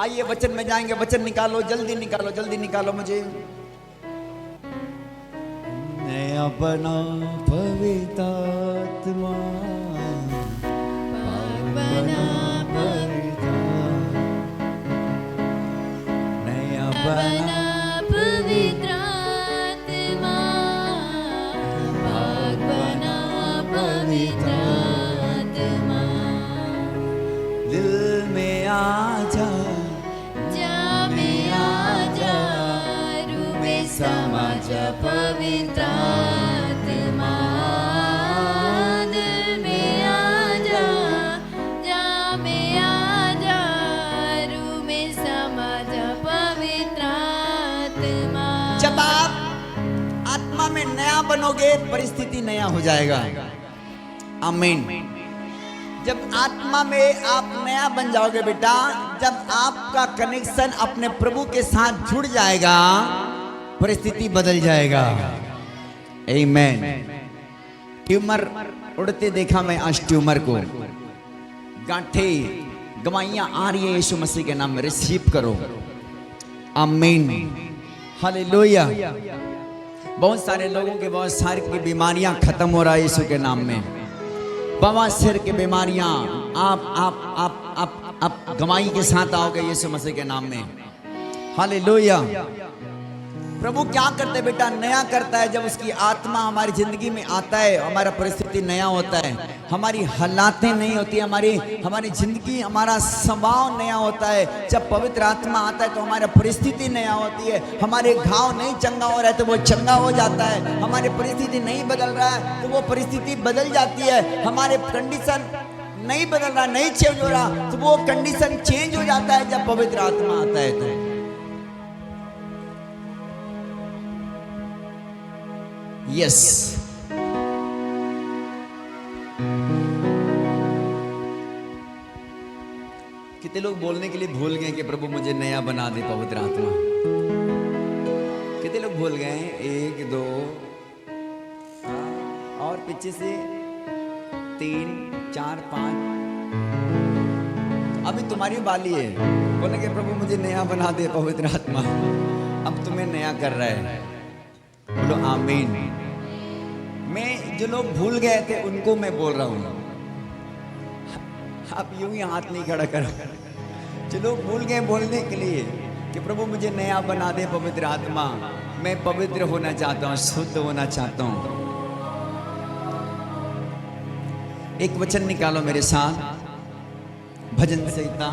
आइए वचन में जाएंगे। वचन निकालो, जल्दी निकालो, जल्दी निकालो मुझे। नया बना पवित्र आत्मा, बना पवित्र, नया बना पवित्र आत्मा, बना पवित्र आत्मा। दिल में आजा, जा में आजा, रूह में समा जा पवित्र आत्मा। दिल में आजा, जा में आजा, रूह में समा जा पवित्र आत्मा। जब आप आत्मा में नया बनोगे परिस्थिति नया हो जाएगा। आमीन। जब आत्मा में आप नया बन जाओगे बेटा, जब आपका कनेक्शन अपने प्रभु के साथ जुड़ जाएगा परिस्थिति बदल जाएगा। आमीन। ट्यूमर उड़ते देखा मैं आज ट्यूमर को। गांठे गवाइयां आ रही है यीशु मसीह के नाम में, रिसीव करो। आमीन। हालेलुया। बहुत सारे लोगों के बहुत सारी की बीमारियां खत्म हो रहा है यीशु के नाम में। बवासीर की बीमारियां आप गवाही के साथ आओगे यीशु मसीह के नाम में। हालेलुया। प्रभु क्या करते है बेटा? नया करता है। जब उसकी आत्मा हमारी जिंदगी में आता है, हमारा परिस्थिति नया होता है, हमारी हालातें नहीं होती, हमारी जिंदगी, हमारा स्वभाव नया होता है। जब पवित्र आत्मा आता है तो हमारा परिस्थिति नया होती है। हमारे घाव नहीं चंगा हो रहा है तो वो चंगा हो जाता है। हमारी परिस्थिति नहीं बदल रहा है तो वो परिस्थिति बदल जाती है। हमारे कंडीशन नहीं बदल रहा, नहीं चेंज हो रहा तो वो कंडीशन चेंज हो जाता है जब पवित्र आत्मा आता है तो। यस। कितने लोग बोलने के लिए भूल गए कि प्रभु मुझे नया बना दे पवित्र आत्मा? कितने लोग भूल गए? 1 2 और पीछे से 3 4 5। अभी तुम्हारी बाली है बोले कि प्रभु मुझे नया बना दे पवित्र आत्मा। अब तुम्हें नया कर रहा है। बोलो आमीन। मैं जो लोग भूल गए थे उनको मैं बोल रहा हूं। आप यूं ही हाथ नहीं खड़ा करो। जो लोग भूल गए बोलने के लिए कि प्रभु मुझे नया बना दे पवित्र आत्मा, मैं पवित्र होना चाहता हूं, शुद्ध होना चाहता हूं। एक वचन निकालो मेरे साथ। भजन संहिता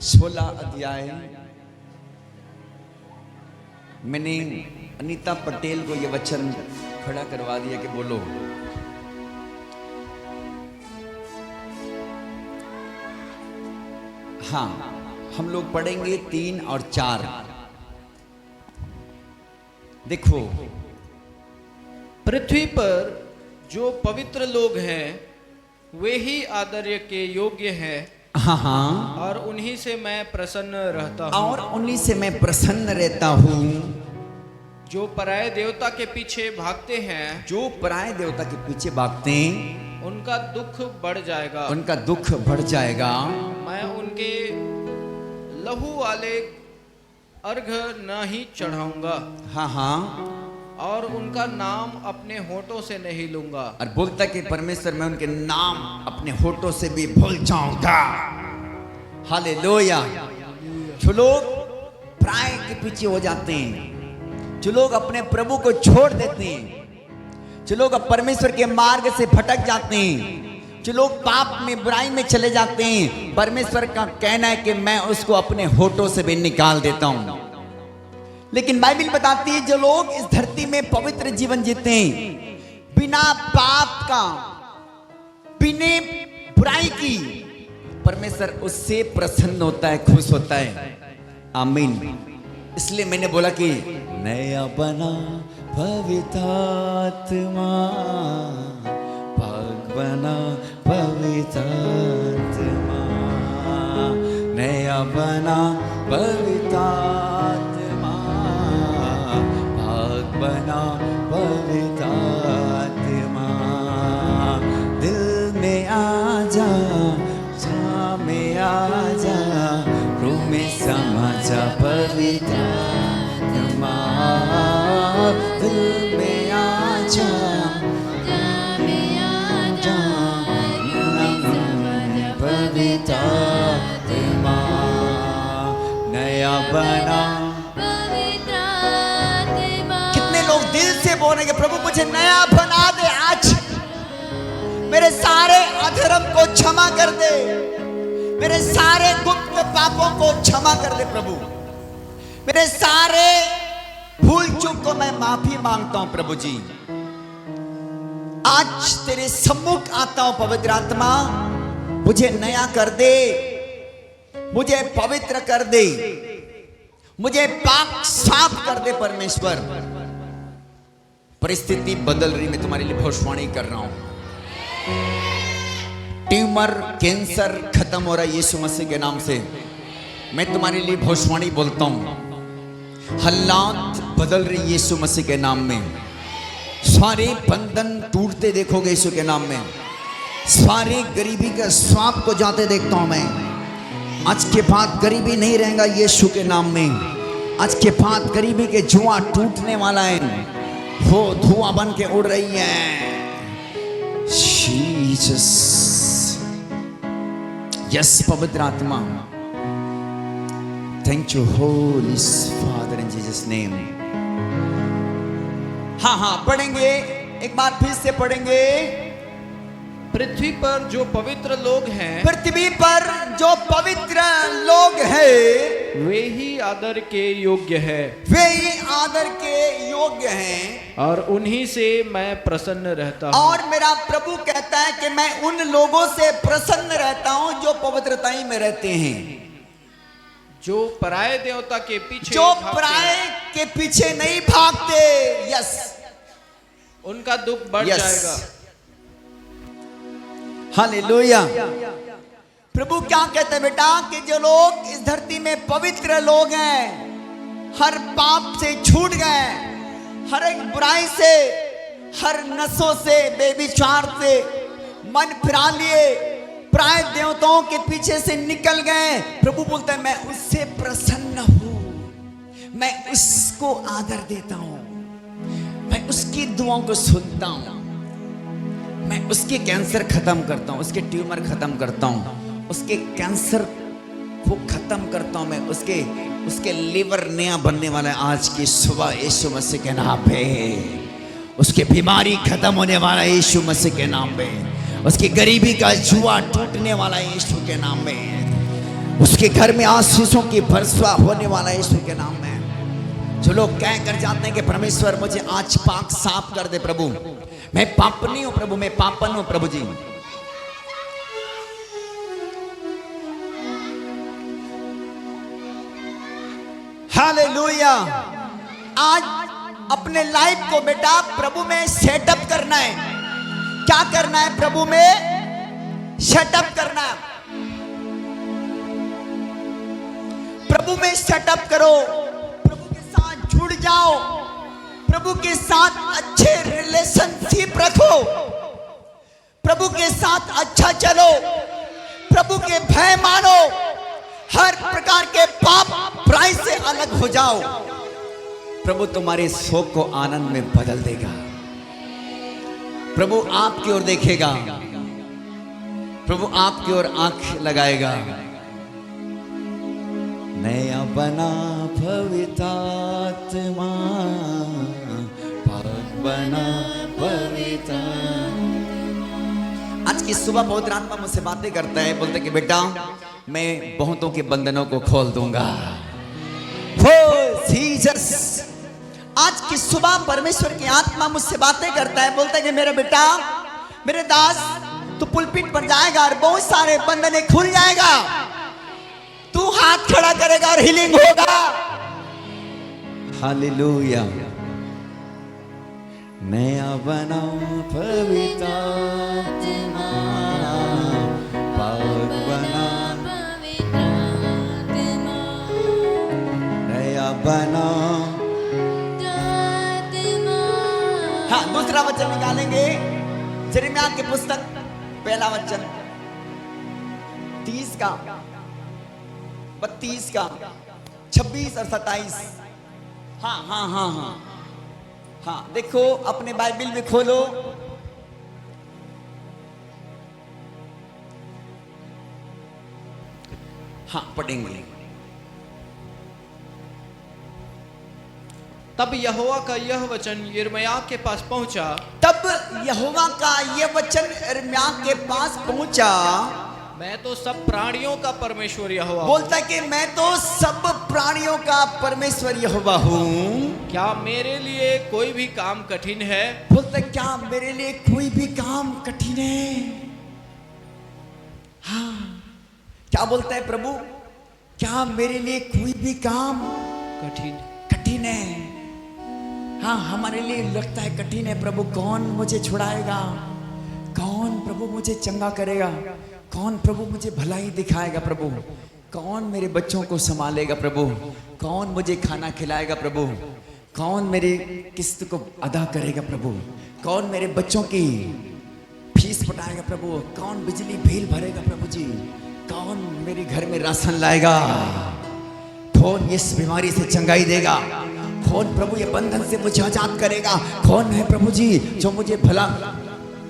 16 अध्याय। मैंने अनीता पटेल को यह वचन खड़ा करवा दिया कि बोलो। हाँ, हम लोग पढ़ेंगे 3 और 4। देखो, पृथ्वी पर जो पवित्र लोग हैं वे ही आदर्य के योग्य हैं। हाँ हाँ। और उन्हीं से मैं प्रसन्न रहता हूँ। और उन्हीं से मैं प्रसन्न रहता हूँ। जो पराये देवता के पीछे भागते हैं, जो पराये देवता के पीछे भागते हैं, उनका दुख बढ़ जाएगा। उनका दुख बढ़ जाएगा। मैं उनके लहू वाले अर्घ न ही चढ़ाऊंगा। हाँ हाँ। और उनका नाम अपने होठों से नहीं लूंगा। और बोलता कि परमेश्वर मैं उनके नाम अपने होठों से भी भूल जाऊंगा। हालेलुया। जो लोग प्राय के पीछे हो जाते हैं, जो लोग अपने प्रभु को छोड़ देते हैं, जो लोग परमेश्वर के मार्ग से भटक जाते हैं, जो लोग पाप में बुराई में चले जाते हैं, परमेश्वर का कहना है कि मैं उसको अपने होठों से भी निकाल देता हूं। लेकिन बाइबल बताती है जो लोग इस धरती में पवित्र जीवन जीते हैं, बिना पाप का, बिना बुराई की, परमेश्वर उससे प्रसन्न होता है, खुश होता है। आमीन। इसलिए मैंने बोला कि नया बना पवित्र आत्मा, पाक बना पवित्र आत्मा, नया बना पवित्र आत्मा, पाक बना पवित्र आत्मा। दिल में में समा जा पवित्र आत्मा, दिल में आ जा, पवित्र आत्मा नया बना। कितने लोग दिल से बोलेंगे प्रभु मुझे नया बना दे, आज मेरे सारे अधर्म को क्षमा कर दे, मेरे सारे गुप्त पापों को क्षमा कर दे प्रभु, मेरे सारे भूल चूक को मैं माफी मांगता हूं प्रभु जी। आज तेरे सम्मुख आता हूं पवित्र आत्मा, मुझे नया कर दे, मुझे पवित्र कर दे, मुझे पाक साफ कर दे परमेश्वर। परिस्थिति बदल रही, मैं तुम्हारे लिए भविष्यवाणी कर रहा हूं। ट्यूमर कैंसर खत्म हो रहा है यीशु मसीह के नाम से। मैं तुम्हारे लिए भविष्यवाणी बोलता हूं, हालात बदल रही यीशु मसीह के नाम में। सारे बंधन टूटते देखोगे यीशु के नाम में। सारे गरीबी के श्राप को जाते देखता हूं मैं। आज के बाद गरीबी नहीं रहेगा यीशु के नाम में। आज के बाद गरीबी के जुआ टूटने वाला है, वो धुआं बन के उड़ रही है। जीसस, यस पवित्र आत्मा, thank you Holi father in Jesus name. हाँ पढ़ेंगे, एक बार फिर से पढ़ेंगे। पृथ्वी पर जो पवित्र लोग हैं, पृथ्वी पर जो पवित्र लोग हैं, वे ही आदर के योग्य है, वे ही आदर के योग्य हैं, और उन्हीं से मैं प्रसन्न रहता हूँ। और मेरा प्रभु कहता है कि मैं उन लोगों से प्रसन्न रहता हूं जो पवित्रताई में रहते हैं, जो पराये देवता के पीछे जो पराये के पीछे नहीं भागते। यस, उनका दुख बढ़ जाएगा। हालेलुया। प्रभु क्या कहते हैं बेटा, कि जो लोग इस धरती में पवित्र लोग हैं, हर पाप से छूट गए, हर एक बुराई से, हर नशों से, बेविचार से मन फिरा लिए, पराये देवताओं के पीछे से निकल गए। प्रभु बोलता है मैं उससे प्रसन्न हूं, मैं उसको आदर देता हूं, मैं उसकी दुआओं को सुनता हूं, मैं उसके कैंसर खत्म करता हूं, उसके ट्यूमर खत्म करता हूं, उसके कैंसर वो खत्म करता हूं मैं, उसके लिवर नया बनने वाला है आज की सुबह यीशु मसीह के नाम पे। उसकी बीमारी खत्म होने वाला है यीशु मसीह के नाम पे। उसकी गरीबी का जुआ टूटने वाला है यीशु के नाम में। उसके घर में आशीषों की वर्षा होने वाला है यीशु के नाम में। जो लोग कह कर जाते हैं कि परमेश्वर मुझे आज पाक साफ कर दे प्रभु, मैं पापनी हूं प्रभु, मैं पापन हूं प्रभु जी। हालेलुया। आज अपने लाइफ को बेटा प्रभु में सेटअप करना है। क्या करना है? प्रभु में सेटअप करना है। प्रभु में सेटअप करो, प्रभु के साथ जुड़ जाओ, प्रभु के साथ अच्छे रिलेशनशिप रखो, प्रभु के साथ अच्छा चलो, प्रभु के भय मानो, हर प्रकार के पाप बुराई से अलग हो जाओ। प्रभु तुम्हारे शोक को आनंद में बदल देगा। प्रभु आपकी ओर देखेगा, प्रभु आपकी ओर आंख लगाएगा। नया बना पवित्र आत्मा, पाक बना पवित्र। आज की सुबह पवित्र आत्मा मुझसे बातें करता है, बोलते कि बेटा मैं बहुतों के बंधनों को खोल दूंगा। हो जीसस। आज की सुबह परमेश्वर की आत्मा मुझसे बातें करता है, बोलता है कि मेरा बेटा, मेरे दास, तू पुलपिट पर जाएगा और बहुत सारे बंधने खुल जाएगा। तू हाथ खड़ा करेगा और हीलिंग होगा। हालेलुया। नया बना पवित्र आत्मा, पाक बना नया बना। हाँ, दूसरा वचन निकालेंगे, यिर्मयाह की पुस्तक पहला वचन 30 का। 32 का 26 और 27। हाँ हाँ हाँ हाँ हाँ, देखो अपने बाइबल में खोलो। हाँ पढ़ेंगे। तब यहोवा का यह वचन यिर्मयाह के पास पहुंचा। तब यहोवा का यह वचन यिर्मयाह के पास पहुंचा। मैं तो सब प्राणियों का परमेश्वर यहोवा हूं। बोलता है कि मैं तो सब प्राणियों का परमेश्वर यहोवा हूँ। क्या मेरे लिए कोई भी काम कठिन है? बोलता है क्या मेरे लिए कोई भी काम कठिन है? हाँ, क्या बोलता है प्रभु? क्या मेरे लिए कोई भी काम कठिन है? हाँ, हमारे लिए लगता है कठिन है। प्रभु कौन मुझे छुड़ाएगा? कौन प्रभु मुझे चंगा करेगा? कौन प्रभु मुझे भलाई दिखाएगा? प्रभु कौन मेरे बच्चों को संभालेगा? प्रभु कौन मुझे खाना खिलाएगा? प्रभु कौन मेरी किस्त को अदा करेगा? प्रभु कौन मेरे बच्चों की फीस पटाएगा? प्रभु कौन बिजली बिल भरेगा? प्रभु जी कौन मेरे घर में राशन लाएगा? कौन इस बीमारी से चंगाई देगा? कौन प्रभु ये बंधन से मुझे आजाद करेगा? कौन है प्रभु जी जो मुझे भला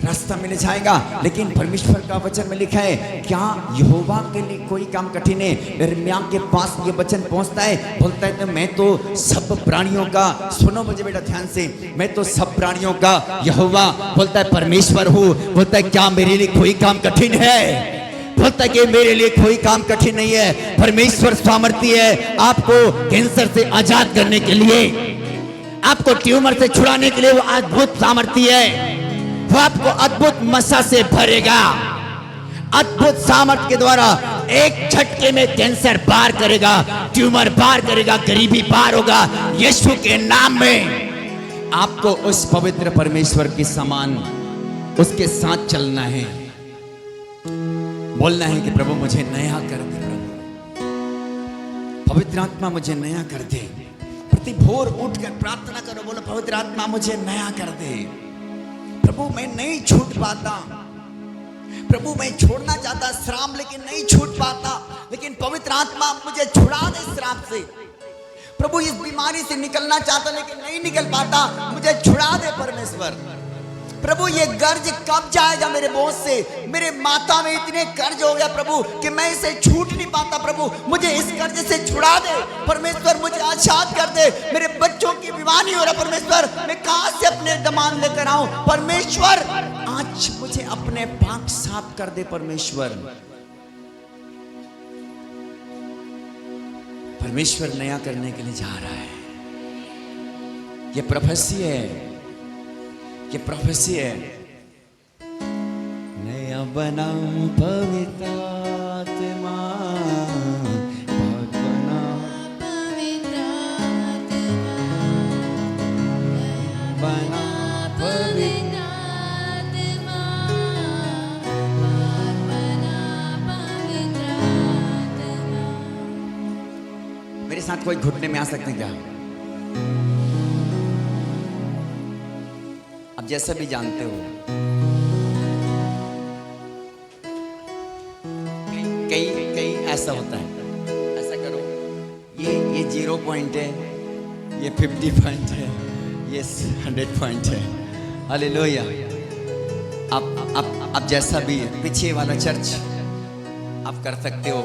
रास्ता मिल जाएगा? लेकिन परमेश्वर का वचन में लिखा है क्या यहोवा के लिए कोई काम कठिन है? यिर्मयाह के पास ये वचन पहुंचता है, बोलता है तो मैं तो सब प्राणियों का, सुनो मुझे बेटा ध्यान से, मैं तो सब प्राणियों का यहोवा बोलता है परमेश्वर हूँ। बोलता है क्या मेरे लिए कोई काम कठिन है? बोलता है कि मेरे लिए कोई काम कठिन नहीं है। परमेश्वर सामर्थ्य है आपको कैंसर से आजाद करने के लिए, आपको ट्यूमर से छुड़ाने के लिए। वो अद्भुत सामर्थ्य है, वो आपको अद्भुत मसा से भरेगा। अद्भुत सामर्थ्य के द्वारा एक झटके में कैंसर पार करेगा, ट्यूमर पार करेगा, गरीबी पार होगा। यीशु के नाम में आपको उस पवित्र परमेश्वर के समान उसके साथ चलना है। बोलना है कि प्रभु मुझे नया कर दे, प्रभु पवित्र आत्मा मुझे नया कर दे। प्रति भोर उठकर प्रार्थना करो, बोलो पवित्र आत्मा मुझे नया कर दे। प्रभु मैं नहीं छूट पाता, प्रभु मैं छोड़ना चाहता श्राप लेकिन नहीं छूट पाता, लेकिन पवित्र आत्मा मुझे छुड़ा दे श्राप से। प्रभु इस बीमारी से निकलना चाहता लेकिन नहीं निकल पाता, मुझे छुड़ा दे परमेश्वर। प्रभु ये कर्ज कब जाएगा मेरे बोझ से? मेरे माथा में इतने कर्ज हो गया प्रभु कि मैं इसे छूट नहीं पाता। प्रभु मुझे इस कर्ज से छुड़ा दे परमेश्वर, मुझे आजाद कर दे। मेरे बच्चों की विवाह नहीं हो रहा परमेश्वर, मैं कहां से अपने दमान लेकर आऊं? परमेश्वर आज मुझे अपने पाक साफ कर दे परमेश्वर। परमेश्वर नया करने के लिए जा रहा है। ये प्रोफेसी है, ये प्रोफेसी है। नया बना पवित्र आत्मा, बना पवित्र आत्मा, बना पवित्र आत्मा, बना पवित्र आत्मा। मेरे साथ कोई घुटने में आ सकते हैं क्या? अब जैसा भी जानते हो, कई ऐसा होता है। ऐसा करो, ये 0 पॉइंट है, ये 50 पॉइंट है, ये 100 पॉइंट है। हालेलुया। अब जैसा भी है, पीछे वाला चर्च आप कर सकते हो।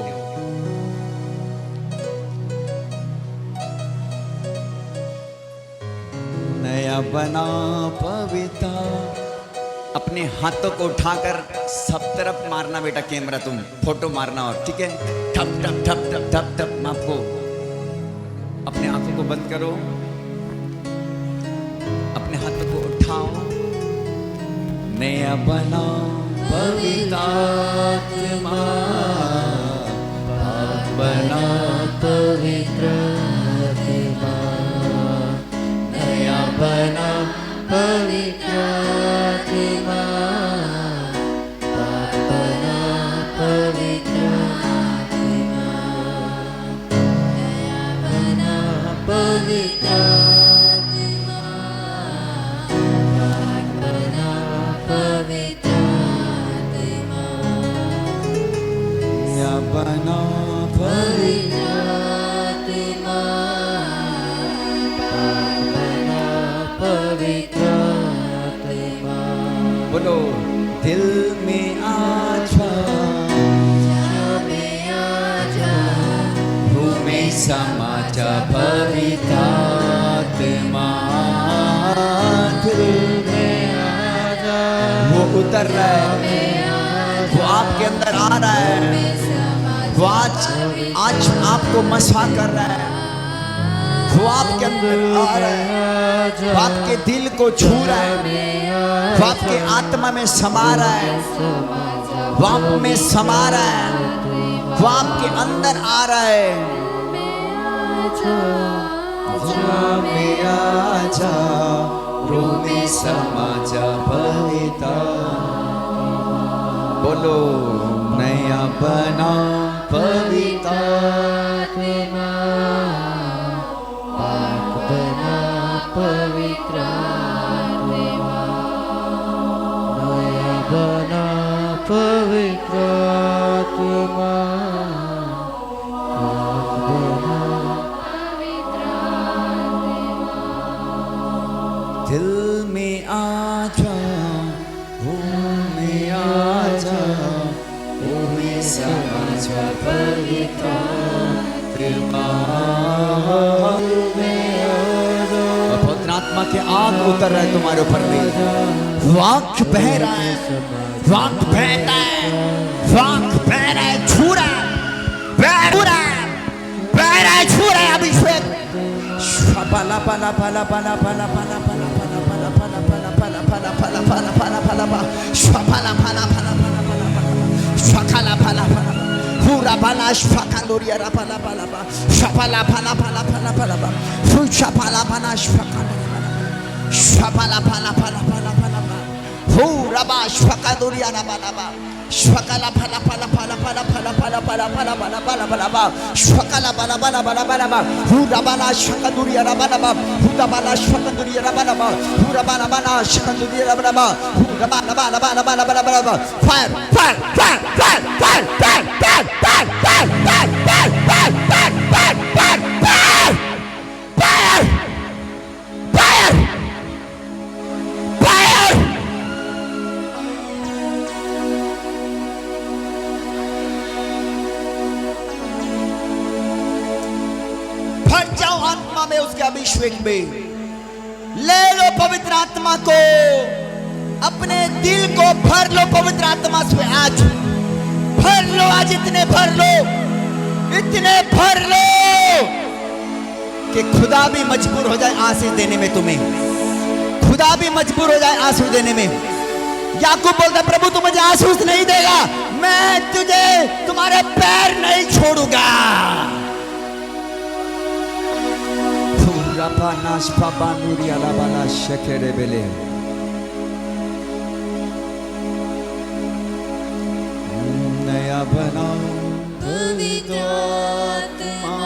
नया बना पवित्र। अपने हाथों को उठाकर सब तरफ मारना बेटा, कैमरा तुम फोटो मारना, और ठीक है? ठप ठप ठप ठप ठप ठप। मैं आपको अपने आंखों को बंद करो, अपने हाथों को उठाओ। नया बना पवित्र आत्मा, बना पवित्र आत्मा, नया बना पवित्र आत्मा, बना पवित्र आत्मा, नया बना पवित्र आत्मा, बना पवित्र आत्मा, नया बना पवित्र समाज पवित्र आत्मा दिल में आजा। वो उतर रहा है, वो आपके अंदर आ रहा है, वो आज आपको मसा कर रहा है, वो आपके अंदर आ रहा है, वो आपके दिल को छू रहा है, वो आपके आत्मा में समा रहा है, वो आप में समा रहा है, वो आपके अंदर आ रहा है। में आजा, रूह में समा जा पवित्र। बोलो नया बना पवित्र आत्मा, पाक बना पवित्र आत्मा, नया बना पवित्र आत्मा, पाक बना पवित्र आत्मा। दिल में आजा, में आजा, में समा जा पवित्र आत्मा। पवित्र आत्मा के आग उतर रहा है तुम्हारे ऊपर में, वाक बह रहा है, वाक बहता है, वाक बह रहा है, छू रहा है, बह रहा है, बह रहा है, छू रहा है अभिषेक। पला पला पला पला पला पला पला पला पला पला पला पला पला पला पला पला पला पला शपला पला पला पला पला शखला पला पला पूरा पला शखंदोरिया रा पला पला शपला पला पला पला पला शपला पला शपला पला पला पला पला पूरा बा शखंदोरिया रा पला शकला पला पला पला पला पला पला पला पला पला पला पला पला शकला पला पला पला पला पला पूरा बला शखंदोरिया रा पला पूरा बला शखंदोरिया रा पला पूरा बला बला शखंदोरिया रा पला पूरा बला बला बला बला बला बला fire fire fire fire fire fire fire fire fire fire fire fire fire fire fire fire. भर जाओ आत्मा में, उसके अभिषेक में ले लो पवित्र आत्मा को, अपने दिल को भर लो पवित्र आत्मा से। आज भर लो, आज इतने भर लो, इतने भर लो कि खुदा भी मजबूर हो जाए आशीष देने में तुम्हें, खुदा भी मजबूर हो जाए आशीष देने में। याकूब बोलता प्रभु तू मुझे आशीष नहीं देगा, मैं तुझे तुम्हारे पैर नहीं छोड़ूंगा। Rapanas papanuri alabala shekere bele. Naya bana पवित्र आत्मा,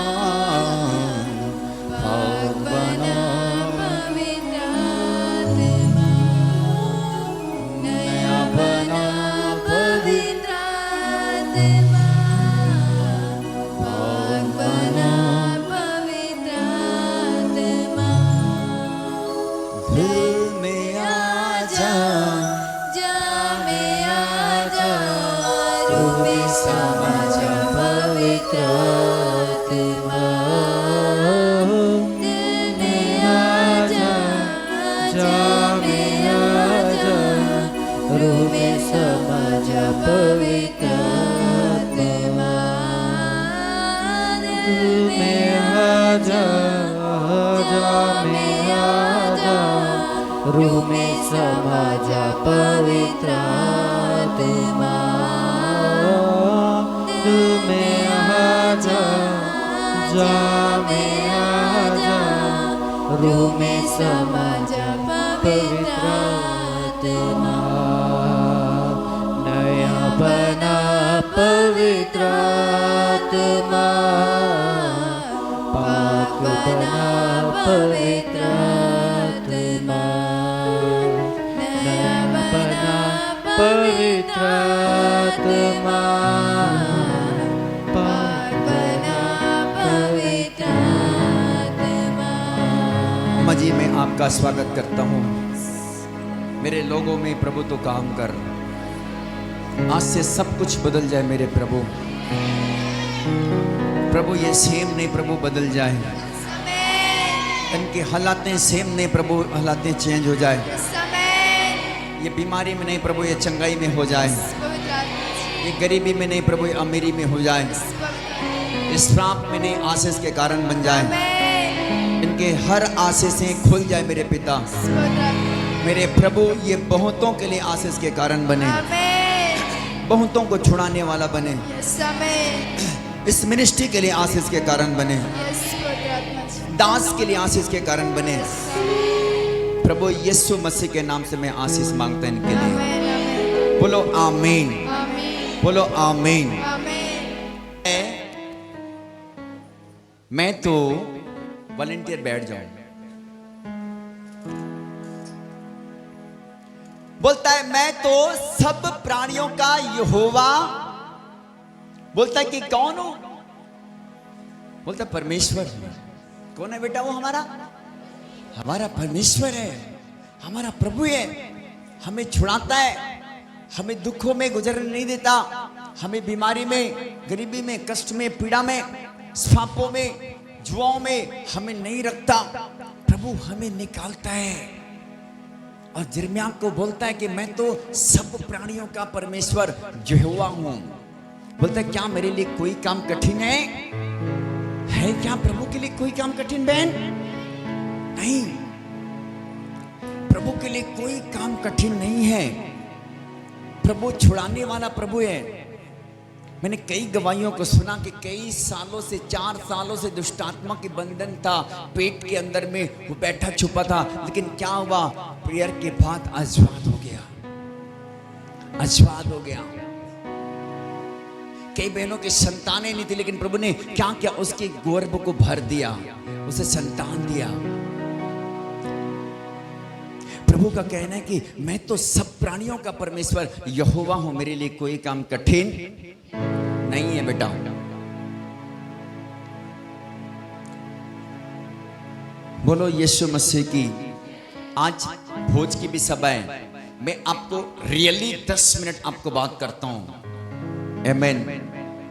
पाक बना पवित्र आत्मा, नया बना पवित्र आत्मा, पाक बना पवित्र आत्मा। दिल में आजा, जा में आजा, रूह में समा जा पवित्र आत्मा। दिल में आजा, जा में आजा, रूह में समा जा पवित्र आत्मा। दिल में आजा, जा में आजा, रूह में समा जा पवित्र आत्मा। दिल में आजा, जा में आजा, रूह में समा जा पवित्र आत्मा। नया बना पवित्र आत्मा, पाक बना पवित्र आत्मा, नया बना पवित्र आत्मा, पाक बना पवित्र आत्मा। मजी में आपका स्वागत करता हूँ। मेरे लोगों में प्रभु तो काम कर, आज से सब कुछ बदल जाए मेरे प्रभु। प्रभु ये सेम नहीं प्रभु बदल जाए, इनकी हालातें सेम नहीं प्रभु हालातें चेंज हो जाए, ये बीमारी में नहीं प्रभु ये चंगाई में हो जाए, ये गरीबी में नहीं प्रभु ये अमीरी में हो जाए, इस श्राप में नहीं आशीष के कारण बन जाए, इनके हर आशीषें खुल जाए मेरे पिता, मेरे प्रभु ये बहुतों के लिए आशीष के कारण बने, बहुतों को छुड़ाने वाला बने, इस मिनिस्ट्री के लिए आशीष के कारण बने, दास के लिए आशीष के कारण बने। प्रभु यीशु मसीह के नाम से मैं आशीष मांगता हूं इनके लिए। बोलो आमीन, बोलो आमीन। मैं तो वॉलंटियर बैठ जाऊं। बोलता है मैं तो सब प्राणियों का यहोवा। बोलता है कि कौन हो? बोलता है परमेश्वर। कौन है बेटा? वो हमारा परमेश्वर है, हमारा प्रभु है। हमें छुड़ाता है, हमें दुखों में गुजरने नहीं देता, हमें बीमारी में, गरीबी में, कष्ट में, पीड़ा में, श्रापों में, जुआओं में हमें नहीं रखता। प्रभु हमें निकालता है। और यिर्मयाह को बोलता है कि मैं तो सब प्राणियों का परमेश्वर यहोवा हूं। बोलता है क्या मेरे लिए कोई काम कठिन है? क्या प्रभु के लिए कोई काम कठिन बहन? नहीं, प्रभु के लिए कोई काम कठिन नहीं है। प्रभु छुड़ाने वाला प्रभु है। मैंने कई गवाहियों को सुना कि कई सालों से, 4 सालों से दुष्टात्मा के बंधन था, पेट के अंदर में वो बैठा छुपा था। लेकिन क्या हुआ? प्रेयर के बाद आशीर्वाद हो गया, आशीर्वाद हो गया। कई बहनों की संतानें नहीं थी, लेकिन प्रभु ने क्या किया? उसके गर्भ को भर दिया, उसे संतान दिया। प्रभु का कहना है कि मैं तो सब प्राणियों का परमेश्वर यहोवा हूं, मेरे लिए कोई काम कठिन नहीं है बेटा। बोलो यीशु मसीह की। आज भोज की भी सभा है। मैं आपको रियली 10 मिनट आपको बात करता हूं। आमीन।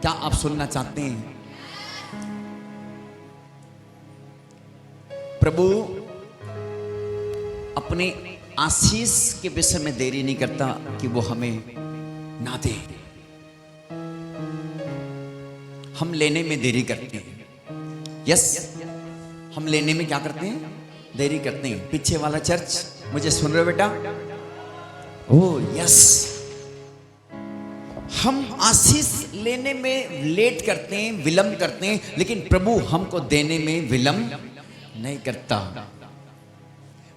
क्या आप सुनना चाहते हैं? प्रभु अपने आशीष के विषय में देरी नहीं करता कि वो हमें ना दे। हम लेने में देरी करते हैं। यस, हम लेने में क्या करते हैं? देरी करते हैं। पीछे वाला चर्च मुझे सुन रहे हो बेटा? ओह यस, हम आशीष लेने में लेट करते हैं, विलंब करते हैं, लेकिन प्रभु हमको देने में विलंब नहीं करता।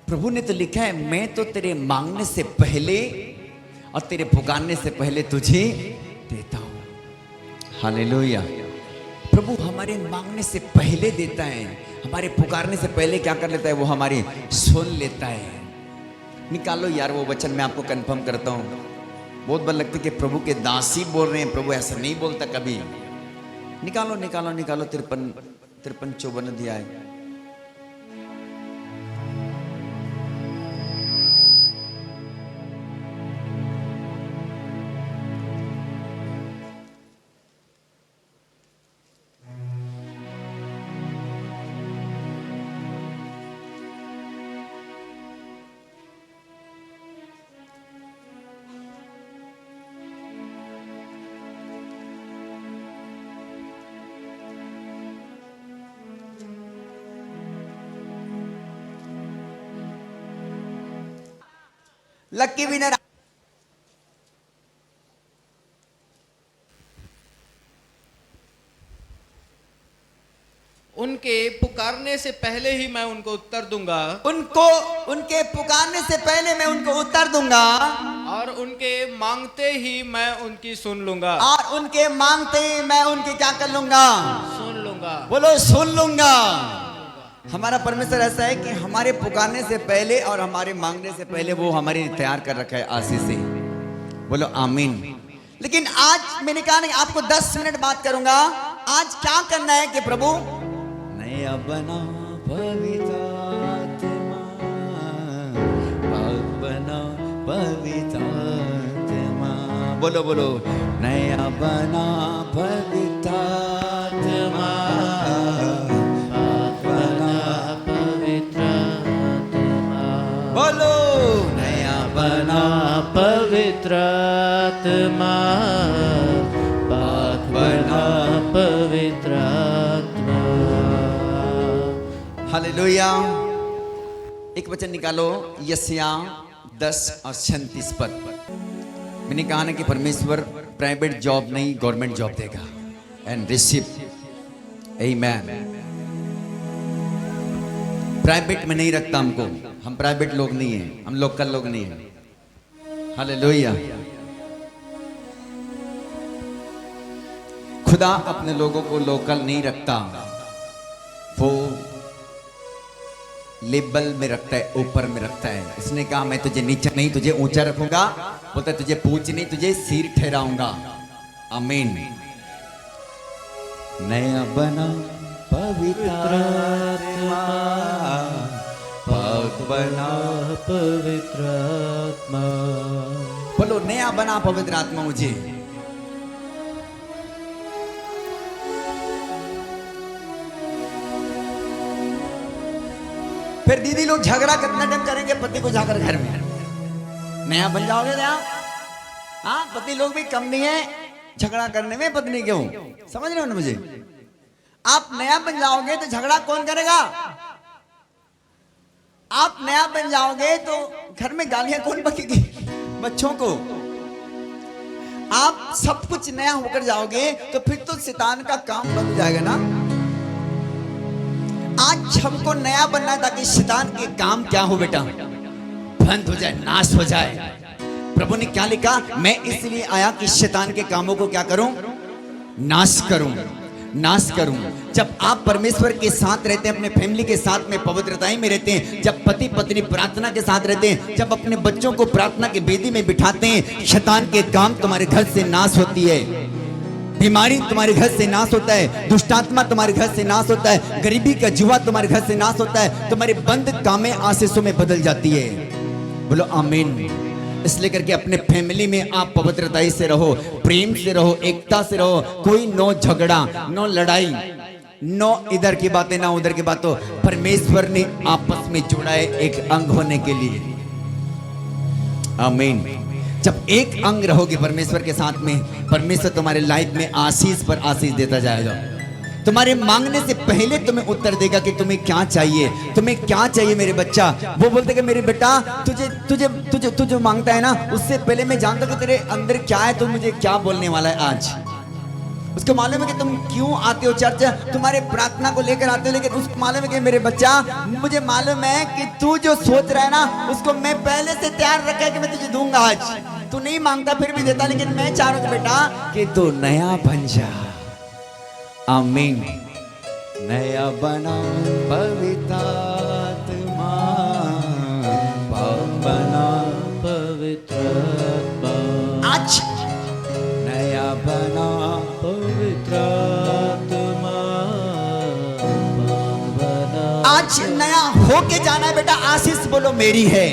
प्रभु ने तो लिखा है मैं तो तेरे मांगने से पहले और तेरे पुकारने से पहले तुझे देता हूं। हालेलुया। प्रभु हमारे मांगने से पहले देता है, हमारे पुकारने से पहले क्या कर लेता है? वो हमारी सुन लेता है। निकालो यार वो वचन, मैं आपको कंफर्म करता हूं। बहुत बार लगता है कि प्रभु के दासी बोल रहे हैं, प्रभु ऐसा नहीं बोलता कभी। निकालो निकालो निकालो 53-54 अध्याय। Lucky winner. उनके पुकारने से पहले ही मैं उनको उत्तर दूंगा, उनके पुकारने से पहले मैं उनको उत्तर दूंगा, और उनके मांगते ही मैं उनकी सुन लूंगा। और उनके मांगते ही मैं उनकी क्या कर लूंगा? सुन लूंगा। बोलो सुन लूंगा। हमारा परमेश्वर ऐसा है कि हमारे पुकारने से पहले और हमारे मांगने से पहले वो हमारे तैयार कर रखा है आशीष से। बोलो आमीन। लेकिन आज मैंने कहा नहीं, आपको 10 मिनट बात करूंगा। आज क्या करना है कि प्रभु नया बना पवित्र आत्मा, बना पवित्र आत्मा। बोलो बोलो नया बना पवित्र आत्मा। आत्मा पाक बना पवित्र आत्मा। हालेलुया। एक वचन निकालो, यशाया 10 और 36 पद। मैंने कहा ना कि परमेश्वर प्राइवेट जॉब नहीं गवर्नमेंट जॉब देगा। एंड रिसीव, आमीन। प्राइवेट में नहीं रखता हमको, हम प्राइवेट लोग नहीं हैं, हम लोकल लोग नहीं हैं। हालेलुया। खुदा अपने लोगों को लोकल नहीं रखता, वो लेबल में रखता है, ऊपर में रखता है। उसने कहा मैं तुझे नीचे नहीं तुझे ऊंचा रखूंगा, बोलता है तुझे पूंछ नहीं तुझे सिर ठहराऊंगा। आमीन। नया बना पवित्र आत्मा, पाक बना पवित्र आत्मा। बोलो नया बना पवित्र आत्मा मुझे। फिर दीदी लोग झगड़ा कितना टाइम करेंगे पति को जाकर घर में? नया बन जाओगे ना? हाँ, पति लोग भी कम नहीं है झगड़ा करने में पत्नी क्यों? समझ रहे हो ना मुझे? आप नया बन जाओगे तो झगड़ा कौन करेगा? आप नया बन जाओगे तो घर में गालियां कौन बकेगी? बच्चों को। आप सब कुछ नया होकर जाओगे तो फिर तो शैतान का काम बंद हो जाएगा ना। आज हमको नया बनना है ताकि शैतान के काम क्या हो बेटा? बंद हो जाए, नाश हो जाए। प्रभु ने क्या लिखा? मैं इसलिए आया कि शैतान के कामों को क्या करूं? नाश करूं, नाश करूं। जब आप परमेश्वर के साथ रहते हैं, अपने फैमिली के साथ में पवित्रताई में रहते हैं, जब पति पत्नी प्रार्थना के साथ रहते हैं, जब अपने बच्चों को प्रार्थना के वेदी में बिठाते हैं, शैतान के काम तुम्हारे घर से नाश होती है। बीमारी तुम्हारे घर से नाश होता है, दुष्टात्मा तुम्हारे घर से नाश होता है, गरीबी का जुआ तुम्हारे घर से नाश होता है, तुम्हारी बंद कामें आशीषों में बदल जाती है। बोलो आमीन। इसलिए करके अपने फैमिली में आप पवित्रताई से रहो, प्रेम से रहो, एकता से रहो। कोई नो झगड़ा, नो लड़ाई, नो इधर की बातें ना उधर की बातों। परमेश्वर ने आपस में जोड़ा है एक अंग होने के लिए। आमीन। जब एक अंग रहोगे परमेश्वर के साथ में, परमेश्वर तुम्हारे लाइफ में आशीष पर आशीष देता जाएगा। तुम्हारे मांगने से पहले तुम्हें उत्तर देगा कि तुम्हें क्या चाहिए, तुम्हें क्या चाहिए मेरे बच्चा। वो बोलते कि मेरे बेटा तुझे तुझे तुझे तू जो मांगता है ना, उससे पहले मैं जानता हूं कि तेरे अंदर क्या है, तू मुझे क्या बोलने वाला है आज। उसको मालूम है कि तुम क्यों आते हो चर्च, तुम्हारे प्रार्थना को लेकर आते हो, लेकिन उसको मालूम है कि मेरे बच्चा मुझे मालूम है कि तू जो सोच रहा है ना, उसको मैं पहले से तैयार रखा है कि मैं तुझे दूंगा। आज तू नहीं मांगता फिर भी देता, लेकिन मैं चाह रहा हूं बेटा कि तू नया बन जा। आमीन। नया बना पवित्र आत्मा, पाक बना पवित्र आत्मा। आज नया बना पवित्र आत्मा, पाक बना। आज नया होके जाना है बेटा। आशीष बोलो मेरी है,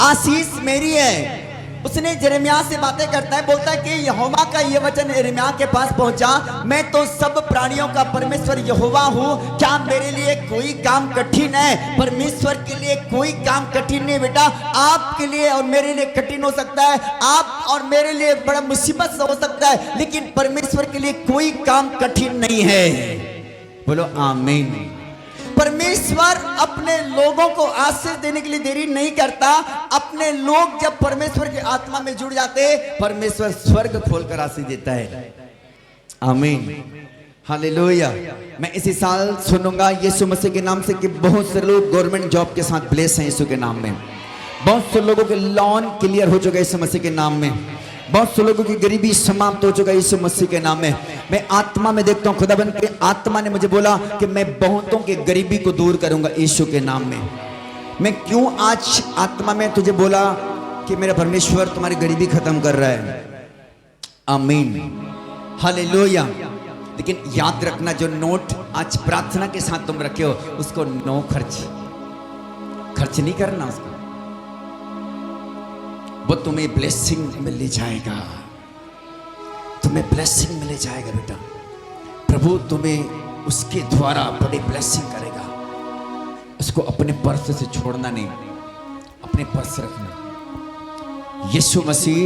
आशीष मेरी है। उसने यिर्मयाह से बातें करता है, बोलता है कि यहोवा का ये वचन यिर्मयाह के पास पहुंचा, मैं तो सब प्राणियों का परमेश्वर यहोवा हूं, क्या मेरे लिए कोई काम कठिन है? परमेश्वर के लिए कोई काम कठिन नहीं बेटा। आपके लिए और मेरे लिए कठिन हो सकता है, आप और मेरे लिए बड़ा मुसीबत हो सकता है, लेकिन परमेश्वर के लिए कोई काम कठिन नहीं है। बोलो आमीन। परमेश्वर अपने लोगों को आशीष देने के लिए देरी नहीं करता। अपने लोग जब परमेश्वर की आत्मा में जुड़ जाते, परमेश्वर स्वर्ग खोलकर आशीष देता है। आमीन। हालेलुया। मैं इसी साल सुनूंगा यीशु मसीह के नाम से कि बहुत से लोग गवर्नमेंट जॉब के साथ ब्लेस हैं यीशु के नाम में। बहुत से लोगों के लोन क्लियर हो चुका है यीशु मसीह के नाम में। बहुत से लोगों की गरीबी समाप्त हो चुका है यीशु मसीह के नाम में। मैं आत्मा में देखता हूँ, खुदाबंद की आत्मा ने मुझे बोला कि मैं बहुतों की गरीबी को दूर करूंगा यीशु के नाम में। मैं क्यों आज आत्मा में तुझे बोला कि मेरा परमेश्वर तुम्हारी गरीबी खत्म कर रहा है। आमीन। हालेलुया। लेकिन याद रखना, जो नोट आज प्रार्थना के साथ तुम रखे हो उसको नो खर्च नहीं करना उसको। वो तुम्हें ब्लेसिंग में ले जाएगा, तुम्हें ब्लेसिंग में ले जाएगा बेटा। प्रभु तुम्हें उसके द्वारा बड़ी ब्लेसिंग करेगा। उसको अपने पर्स से छोड़ना नहीं, अपने पर्स रखना। यीशु मसीह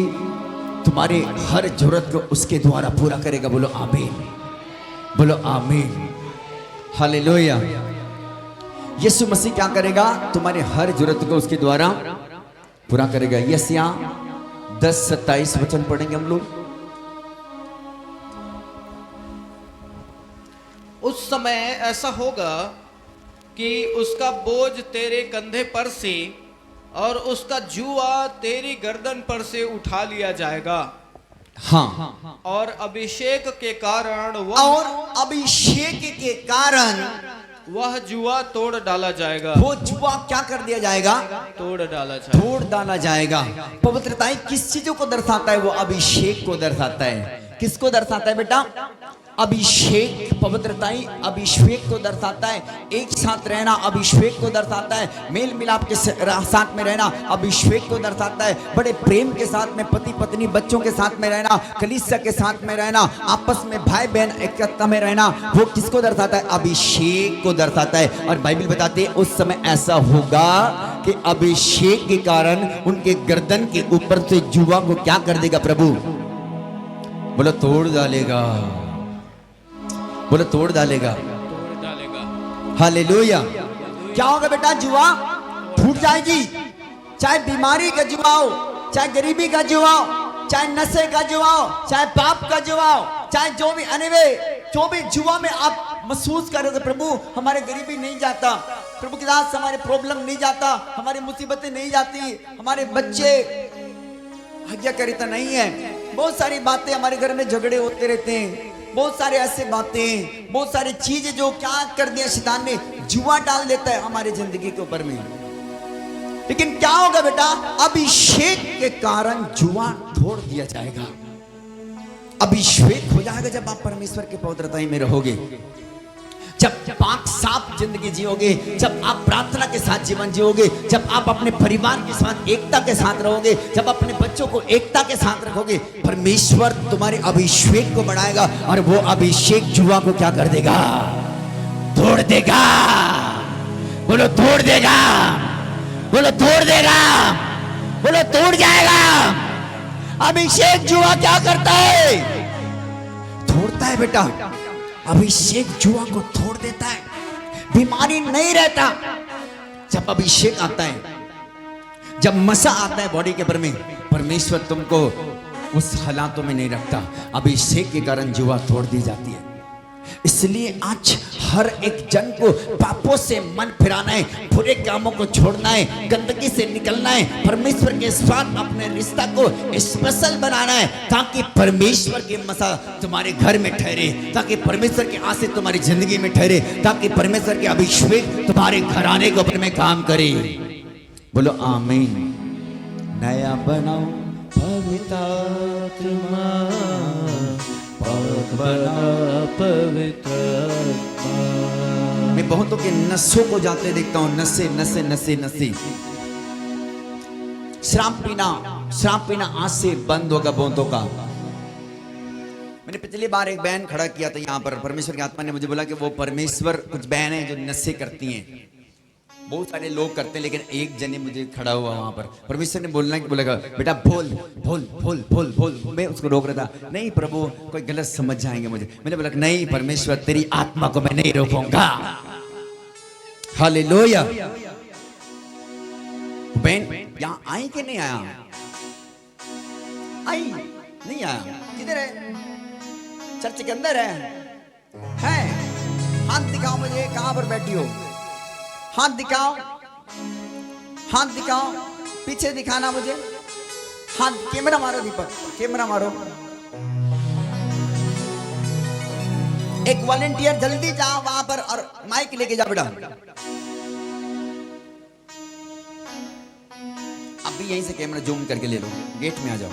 तुम्हारे हर जरूरत को उसके द्वारा पूरा करेगा। बोलो आमीन, बोलो आमीन, हालेलुया। यीशु मसीह क्या करेगा? तुम्हारे हर जरूरत को उसके द्वारा पूरा करेगा। यशायाह 10:27 वचन पढ़ेंगे हम लोग। उस समय ऐसा होगा कि उसका बोझ तेरे कंधे पर से और उसका जुआ तेरी गर्दन पर से उठा लिया जाएगा। हाँ, और अभिषेक के कारण और अभिषेक के कारण वह जुआ तोड़ डाला जाएगा। वो जुआ क्या कर दिया जाएगा? तोड़ डाला जाएगा। तोड़ डाला जाएगा। पवित्रता किस चीजों को दर्शाता है? वो अभिषेक को दर्शाता है। किसको दर्शाता है बेटा? अभिषेक। पवित्रताई अभिषेक को दर्शाता है। एक साथ रहना अभिषेक को दर्शाता है। मेल मिलाप के साथ में रहना अभिषेक को दर्शाता है। बड़े प्रेम के साथ में पति पत्नी बच्चों के साथ में रहना, कलीसिया के साथ में रहना, आपस में भाई बहन एकता में रहना, वो किसको दर्शाता है? अभिषेक को दर्शाता है। और बाइबल बताती है उस समय ऐसा होगा कि अभिषेक के कारण उनके गर्दन के ऊपर से जुआ को क्या कर देगा प्रभु? बोलो तोड़ डालेगा, बोलो तोड़ डालेगा, तोड़ डालेगा। हालेलुया। क्या होगा बेटा? जुआ फूट जाएगी। चाहे बीमारी का जुआ हो, चाहे गरीबी का जुआ हो, चाहे नशे का जुआ हो, चाहे पाप का जुआ हो, चाहे जो भी अनवे जो भी जुआ में आप महसूस कर रहे थे, प्रभु हमारे गरीबी नहीं जाता, प्रभु के साथ हमारे प्रॉब्लम नहीं जाता, हमारी मुसीबतें नहीं जाती, हमारे बच्चे हत्या करीता नहीं है, बहुत सारी बातें हमारे घर में झगड़े होते रहते हैं, बहुत सारे ऐसे बातें, बहुत सारी चीजें जो क्या कर दिया शैतान ने, जुआ डाल देता है हमारी जिंदगी के ऊपर में। लेकिन क्या होगा बेटा? अभिषेक के कारण जुआ तोड़ दिया जाएगा। अभिषेक हो जाएगा जब आप परमेश्वर के पवित्रता में रहोगे, जब पाक साफ जिंदगी जियोगे, जब आप प्रार्थना के साथ जीवन जियोगे, जब आप अपने परिवार के साथ एकता के साथ रहोगे, जब अपने बच्चों को एकता के साथ रखोगे, परमेश्वर तुम्हारे अभिषेक को बढ़ाएगा और वो अभिषेक जुआ को क्या कर देगा? तोड़ देगा। बोलो तोड़ देगा, बोलो तोड़ देगा, बोलो तोड़ जाएगा। अभिषेक जुआ क्या करता है? तोड़ता है बेटा। अभिषेक जुआ को तोड़ देता है। बीमारी नहीं रहता जब अभिषेक आता है, जब मसा आता है बॉडी के ऊपर में, परमेश्वर तुमको उस हालातों में नहीं रखता। अभिषेक के कारण जुआ तोड़ दी जाती है। इसलिए आज हर एक जन को पापों से मन फिराना है, बुरे कामों को छोड़ना है, गंदगी से निकलना है, परमेश्वर के साथ अपने रिश्ता को स्पेशल बनाना है, ताकि परमेश्वर की मसा तुम्हारे घर में ठहरे, ताकि परमेश्वर की आशीष तुम्हारी जिंदगी में ठहरे, ताकि परमेश्वर के अभिषेक तुम्हारे घराने के ऊपर में काम करे। बोलो आमीन। नया बनाओ पवित्र आत्मा, पाक बना पवित्र आत्मा। मैं बहुतों के नशों को जाते देखता हूं, नशे नशे नशे नशे। शराब पीना आज से बंद होगा बहुतों का। मैंने पिछली बार एक बहन खड़ा किया था यहाँ पर, परमेश्वर की आत्मा ने मुझे बोला कि वो परमेश्वर, कुछ बहन है जो नशे करती हैं, बहुत सारे लोग करते हैं, लेकिन एक जने मुझे खड़ा हुआ वहां पर, परमेश्वर ने बोलना कि बोलेगा बेटा बोल बोल बोल बोल बोल। मैं उसको रोक रहा था, नहीं प्रभु कोई गलत समझ जाएंगे मुझे। मैंने बोला नहीं परमेश्वर तेरी आत्मा को मैं नहीं रोकूंगा। हालेलुया। बहन यहाँ आई कि नहीं आया? आई नहीं आया? किधर है? चर्च के अंदर है? हाथ दिखाओ मुझे, कहां पर बैठी हो? हाथ दिखाओ, हाथ दिखाओ, पीछे दिखाना मुझे। हाथ, कैमरा मारो दीपक, कैमरा मारो। एक वॉलंटियर जल्दी जाओ वहां पर और माइक लेके जा बेटा। अब भी यहीं से कैमरा जूम करके ले लो, गेट में आ जाओ।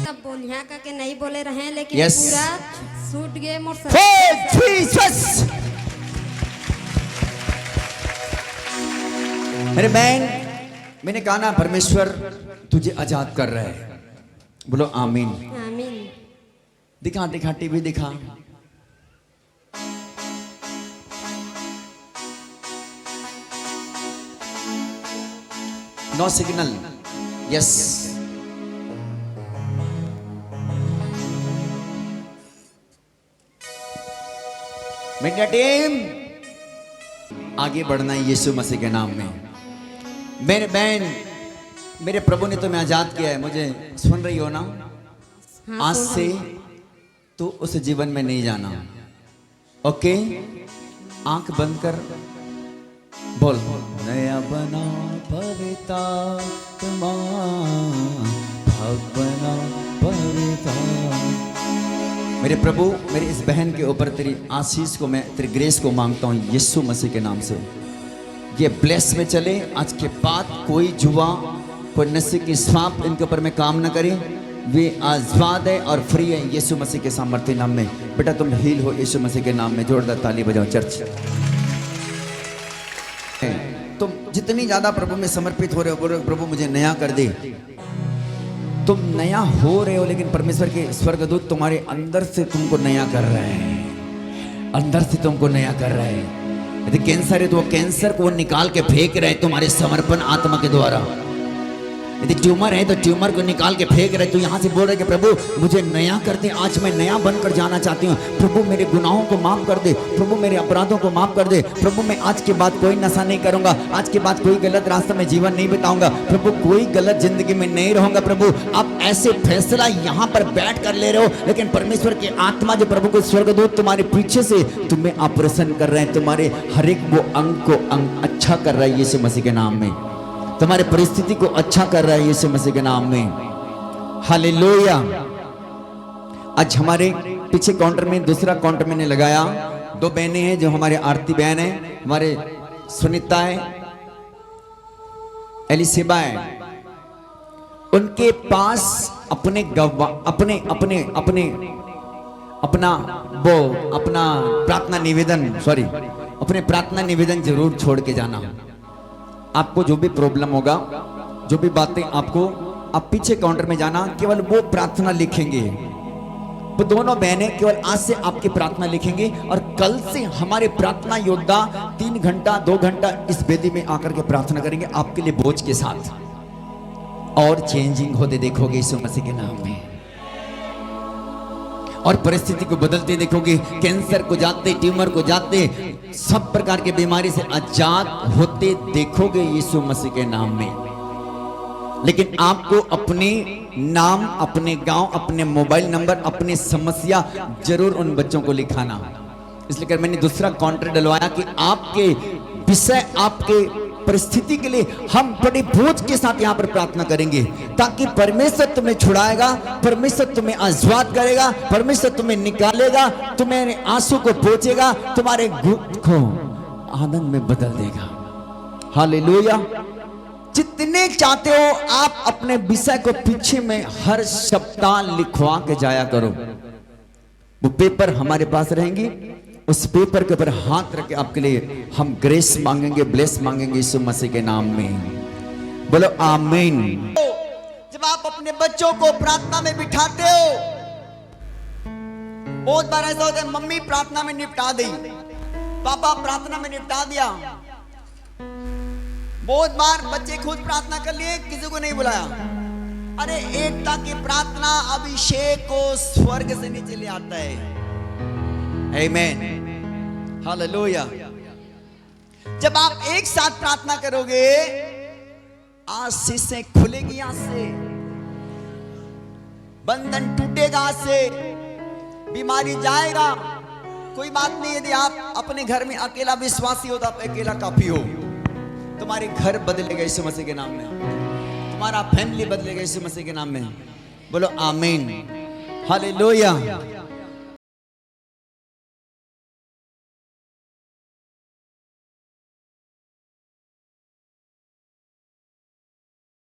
तब बोलिया का के नहीं बोले रहे, लेकिन Yes. पूरा सूट गए मोर मेरे बहन, मैंने कहा ना परमेश्वर तुझे आजाद कर रहा है। बोलो आमीन। आमीन। दिखा दिखा टीवी दिखा। No signal. Yes, media team आगे बढ़ना है यीशु मसीह के नाम में। मेरे बहन, मेरे प्रभु ने तुम्हें आजाद किया है, मुझे सुन रही हो ना? हाँ, आज सुन से रही हूँ। तो उस जीवन में नहीं जाना। ओके, आंख बंद कर बोल, नया बना पवित्र आत्मा, भाग बना पवित्र। मेरे प्रभु, मेरी इस बहन के ऊपर तेरी आशीष को, मैं तेरी ग्रेस को मांगता हूँ यीशु मसीह के नाम से। ये ब्लेस में चले, आज के बाद कोई जुआ, कोई नशे की सांप इनके ऊपर में काम न करे। वे आजाद है और फ्री है यीशु मसीह के सामर्थ्य नाम में। बेटा तुम हील हो यीशु मसीह के नाम में। जोरदार ताली बजाओ चर्च। तुम जितनी ज्यादा प्रभु में समर्पित हो रहे हो, बोलो प्रभु मुझे नया कर दे। तुम नया हो रहे हो, लेकिन परमेश्वर के स्वर्गदूत तुम्हारे अंदर से तुमको नया कर रहे हैं, अंदर से तुमको नया कर रहे हैं। यदि कैंसर है तो वो कैंसर को वो निकाल के फेंक रहे हैं तुम्हारे समर्पण आत्मा के द्वारा। यदि ट्यूमर है तो ट्यूमर को निकाल के फेंक रहे। तो यहाँ से बोल रहे कि प्रभु मुझे नया कर दे, आज मैं नया बनकर जाना चाहती हूँ। प्रभु मेरे गुनाहों को माफ कर दे, प्रभु मेरे अपराधों को माफ कर दे। प्रभु मैं आज के बाद कोई नशा नहीं करूंगा, आज के बाद कोई गलत रास्ते में जीवन नहीं बिताऊंगा। प्रभु कोई गलत जिंदगी में नहीं रहूंगा। प्रभु आप ऐसे फैसला यहाँ पर बैठ कर ले रहे हो, लेकिन परमेश्वर की आत्मा जो प्रभु को स्वर्गदूत तुम्हारे पीछे से तुम्हें ऑपरेशन कर रहे हैं, तुम्हारे हर एक वो अंग को अंग अच्छा कर रहा है यीशु मसीह के नाम में। तुम्हारे परिस्थिति को अच्छा कर रहा है यीशु मसीह के नाम में। हालेलुया। आज हमारे पीछे काउंटर में, दूसरा काउंटर मैंने लगाया, दो बहनें हैं जो हमारे आरती बहन है, हमारे सुनीता है, एलिसेबा है। उनके पास अपने अपना प्रार्थना निवेदन, अपने प्रार्थना निवेदन जरूर छोड़ के जाना। आपको जो भी प्रॉब्लम होगा, जो भी बातें आपको, आप पीछे काउंटर में जाना, केवल वो प्रार्थना लिखेंगे। वो दोनों बहनें केवल आज से आपकी प्रार्थना लिखेंगे, और कल से हमारे प्रार्थना योद्धा 3 घंटा 2 घंटा इस वेदी में आकर के प्रार्थना करेंगे आपके लिए बोझ के साथ। और चेंजिंग होते देखोगे यीशु मसीह के नाम में, और परिस्थिति को बदलते देखोगे। कैंसर को जाते, ट्यूमर को जाते, सब प्रकार की बीमारी से आजाद होते देखोगे यीशु मसीह के नाम में। लेकिन आपको अपने नाम, अपने गांव, अपने मोबाइल नंबर, अपनी समस्या जरूर उन बच्चों को लिखाना। इसलिए मैंने दूसरा काउंटर डलवाया कि आपके विषय, आपके परिस्थिति के लिए हम बड़े बोझ के साथ यहाँ पर प्रार्थना करेंगे, ताकि परमेश्वर तुम्हें छुड़ाएगा, परमेश्वर तुम्हें आशीर्वाद करेगा, परमेश्वर तुम्हें निकालेगा, तुम्हारे आंसू को पोंछेगा, तुम्हारे दुख को आनंद में बदल देगा। हालेलुया। जितने चाहते हो आप अपने विषय को पीछे में हर सप्ताह लिखवा के जाया करो। वो पेपर हमारे पास रहेंगी, उस पेपर के ऊपर हाथ रख के आपके लिए हम ग्रेस मांगेंगे, ब्लेस मांगेंगे यीशु मसीह के नाम में। बोलो आमीन। जब आप अपने बच्चों को प्रार्थना में बिठाते हो, बहुत बार ऐसा होता है, मम्मी प्रार्थना में निपटा दी, पापा प्रार्थना में निपटा दिया। बहुत बार बच्चे खुद प्रार्थना कर लिए, किसी को नहीं बुलाया। अरे एकता की प्रार्थना अभिषेक को स्वर्ग से नीचे ले आता है। आमीन, हालेलुया। जब आप एक साथ प्रार्थना करोगे, आशीषें खुलेगी, आज से बंधन टूटेगा, आज से बीमारी जाएगा। कोई बात नहीं, यदि आप अपने घर में अकेला विश्वासी हो तो आप अकेला काफी हो। तुम्हारे घर बदलेगा यीशु मसीह के नाम में, तुम्हारा फैमिली बदलेगा यीशु मसीह के नाम में। बोलो आमीन, हालेलुया।